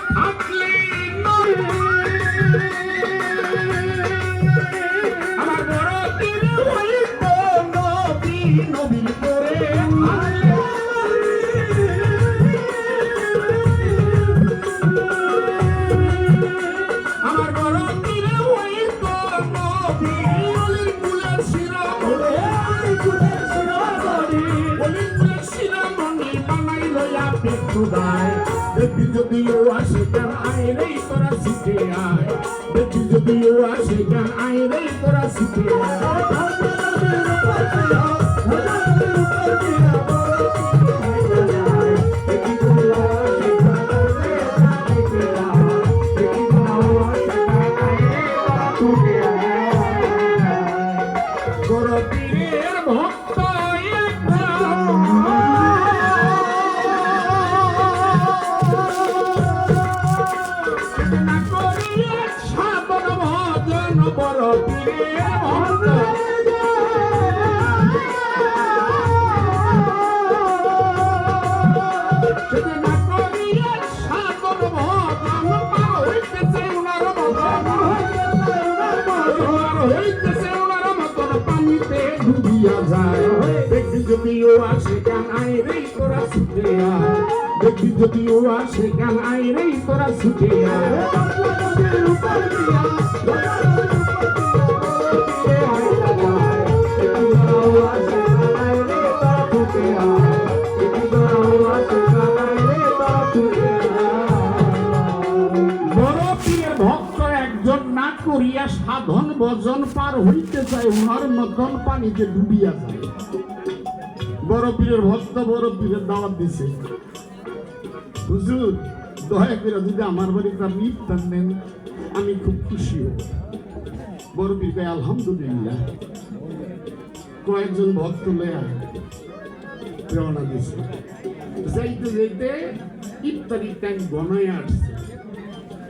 থাকলে আমার বড় পীর হইত নবী নবীর করে আমার বড় পীর হইত নবী অলির কুলের শিরোমণি অলির কুলের শিরোমণি বানাইল আপনি খুদায় দেখি যদিও আসে গান আইরে তোরা শিখে আয় দেখি যদিও আসে গান আইরে তোরা শিখে বড় পীরের ভক্ত সাধন ভজন বড় পীরের ভক্ত সাধন ভজন পার হইতেছে উনার মতন হইতেছে উনার মতন পানিতে ডুবিয়া যায় দেখি যদিও আসে গান আইরে তোরা ছুটে আয় দেখি যদিও আসে গান আইরে তোরা ছুটে আয় বড় পীরের ভক্ত একজন না করিয়া সাধন ভজন পার হইতে চায় উনার মতন পানিতে ডুবিয়া যায় বড় পীরের ভক্ত বড় পীরের দাওয়াত দিছে হুজুর দয়া করে যদি আমার বাড়িতে আপনি ইফতার নেন আমি খুব খুশি হব বড় পীর কয় আলহামদুলিল্লাহ কয়েকজন ভক্ত লয়া রওনা দিছে যাইতে যাইতে ইফতারি টাইম গনায় আসছে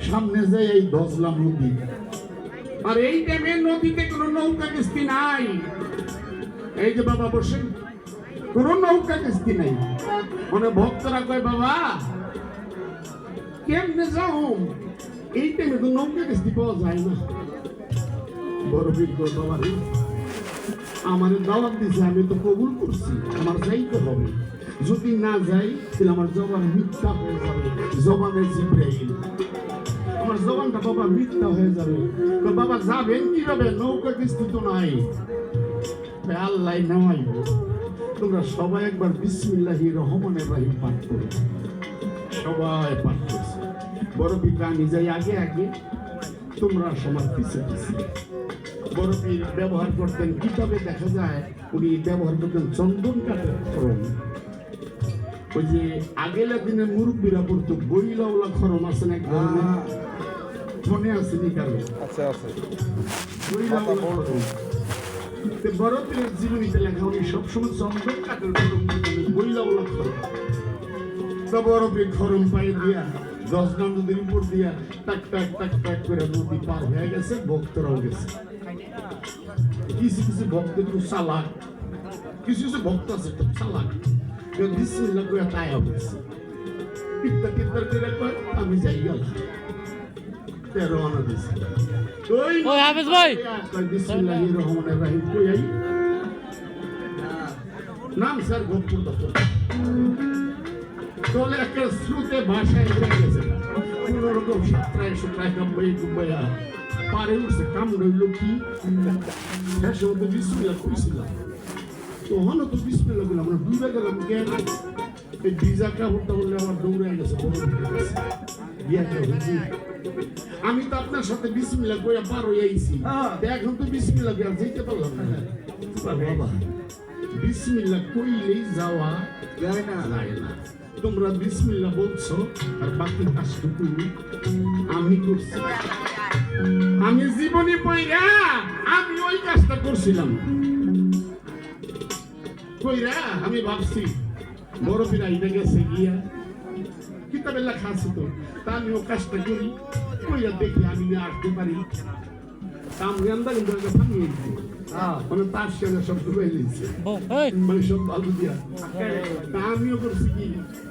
সামনে যাই এই দজলা নদী আর এই টাইমে নদীতে কোনো নৌকা কিস্তি নাই এই যে বাবা বসেন কোনো নৌকা কিস্তি নাই মানে ভক্তরা কয় বাবা কেমনে যাও এই টাইমে তো নৌকা কিস্তি পাওয়া যায় না বড় পীর কয় বাবা রে আমার দাওয়াত দিছে আমি তো কবুল করছি আমার যাইতে হবে যদি না যাই তাহলে আমার জবান মিথ্যা হয়ে যাবে জবানে জিব্রাইল আমার জবানটা বাবা মিথ্যা হয়ে যাবে তো বাবা যাবেন কিভাবে নৌকা কিস্তি তো নাই আল্লাহ নামাই তোমরা সবাই একবার বিসমিল্লাহির রহমানির রহিম পাঠ করো সবাই পাঠ করছে বড় পিতা আমি যাই আগে আগে তোমরা সবার পিছিয়ে পিছিয়ে বড় পীর ব্যবহার করতেন কিতাবে দেখা যায় উনি ব্যবহার করতেন চন্দন কাঠের খরম ওই যে আগেলা দিনে মুরব্বীরা পড়তো বইলাওলা খরম আছে না এক ধরনের মনে আছে নি কারো আচ্ছা আছে বইলাওলা খরম বড় পীরের জীবনীতে লেখা উনি সবসময় চন্দন কাঠের খরম বইলাওলা খরম তা বড় পীর খরম পায়ে দিয়া 10 নদীর উপর দিয়া টাক টাক টাক টাক করে নদী পার হয়ে গেছে ভক্তরাও গেছে কিছু কিছু ভক্ত একটু চালাক কিছু কিছু ভক্ত আছে একটু চালাক বিসমিল্লাহ করে তাই অবস্থা পিত্তা কিত্তার করে কয় আমি যাই গেলাম রওনা দিছি ওই হাফেজ ভাই বিসমিল্লাহির রহমানির রহিম কই আই নাম স্যার গোপুর দত্ত চলে একটা শ্রুতে ভাষায় উড়ে গেছে কোনোরকম সাতটায় সপ্তাহে কাম্বাই কুম্বাইয়া পারে উঠছে কাম রইল কি শেষে মধ্যে বিসমিল্লাহ কইছিলাম তখন তো বিসমিল্লাহ বলে আমরা ডুবে গেলাম কেন এই ভিজা কাপড়টা বললে আমার দৌড়ে গেছে আমি তো আপনার সাথে বিসমিল্লাহ কইয়া পার হয়ে আইছি এখন তো বিসমিল্লাহ কইয়া যেতে পারলাম না বাবা বিসমিল্লাহ কইলেই যাওয়া যায় না তোমরা বিসমিল্লাহ বলছো আর বাকি কাজটুকু আমি করছি আমি জীবনে পয়রা আমি ওই কাজটা করছিলাম কইরা আমি ভাবছি বড় পীর আইনা গেছে গিয়া কিতাবে লেখা আছে তো তা আমি ও কাজটা করি কইয়া দেখি আমি না আসতে পারি কাম গান্দা কিন্তু থামিয়ে দিই মানে তার সঙ্গে সব ডুবে নিয়েছে মানে সব বালু দিয়া তা আমিও করছি কি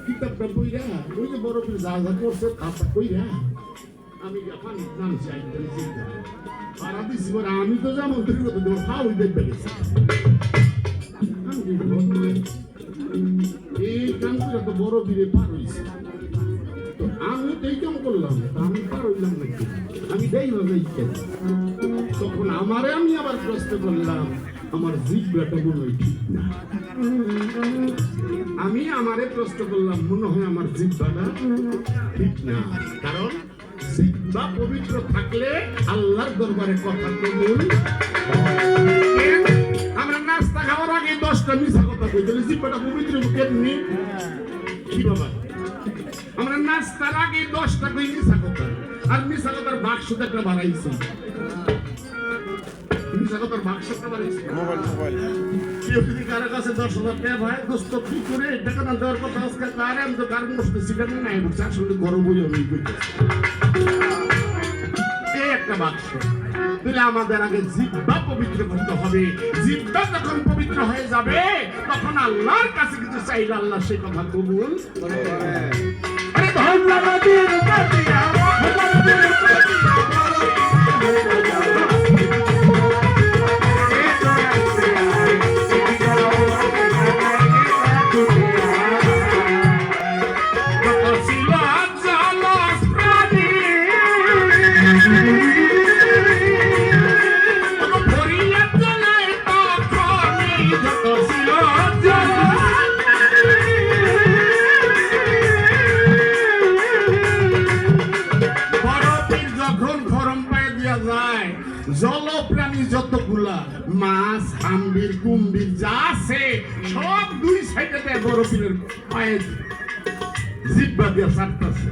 কিতাবটা বইরা ওই যে বড় করে যা যা করছে খাতা কইরা আমি এখন জানছি আইটেল চিন্তা পারা দিছি বলে আমি তো যেমন তৈরি করতে দেবো খাওয়াই দেখবে গেছি এই কামটা তো বড় বীরে পার হয়েছে তো আমি তো এই কাম করলাম আমি পার হইলাম নাকি আমি দেই তখন আমারে আমি আবার প্রশ্ন করলাম আমার জিহ্বাটা মনে হয় ঠিক না আমি আমারে প্রশ্ন করলাম মনে হয় আমার জিহ্বাটা ঠিক না কারণ জিহ্বা পবিত্র থাকলে আল্লাহর দরবারে কথা কবুল আমরা নাস্তা খাওয়ার আগে 10টা মিছা কথা কই তাহলে জিহ্বাটা পবিত্র কেমনি কি বাবা আমরা নাস্তার আগে 10টা কই মিছা কথা আর মিছা কথার বাক্সটা একটা বাড়াইছি মিছা কথার বাক্সটা বাড়াইছি মোবাইল কেউ যদি কারো কাছে 10,000 টাকা ভাই দোস্ত কি করে টাকা না দেওয়ার কথা আজকে কারে আমি তো কারণ বসতেছি কেন নাই বলছি আসলে গরম বই আমি কইতেছি এই একটা বাক্স তাহলে আমাদের আগে জিহ্বা পবিত্র করতে হবে জিহ্বা যখন পবিত্র হয়ে যাবে তখন আল্লাহর কাছে কিছু চাইলে আল্লাহ সেই কথা কবুল আরে ধন্যবাদ জলপ্রাণী যতগুলা মাছ হাম্বির কুম্বির যা আছে সব দুই সাইডে বরফের পায়ে জিহ্বা দিয়ে ছাড়তেছে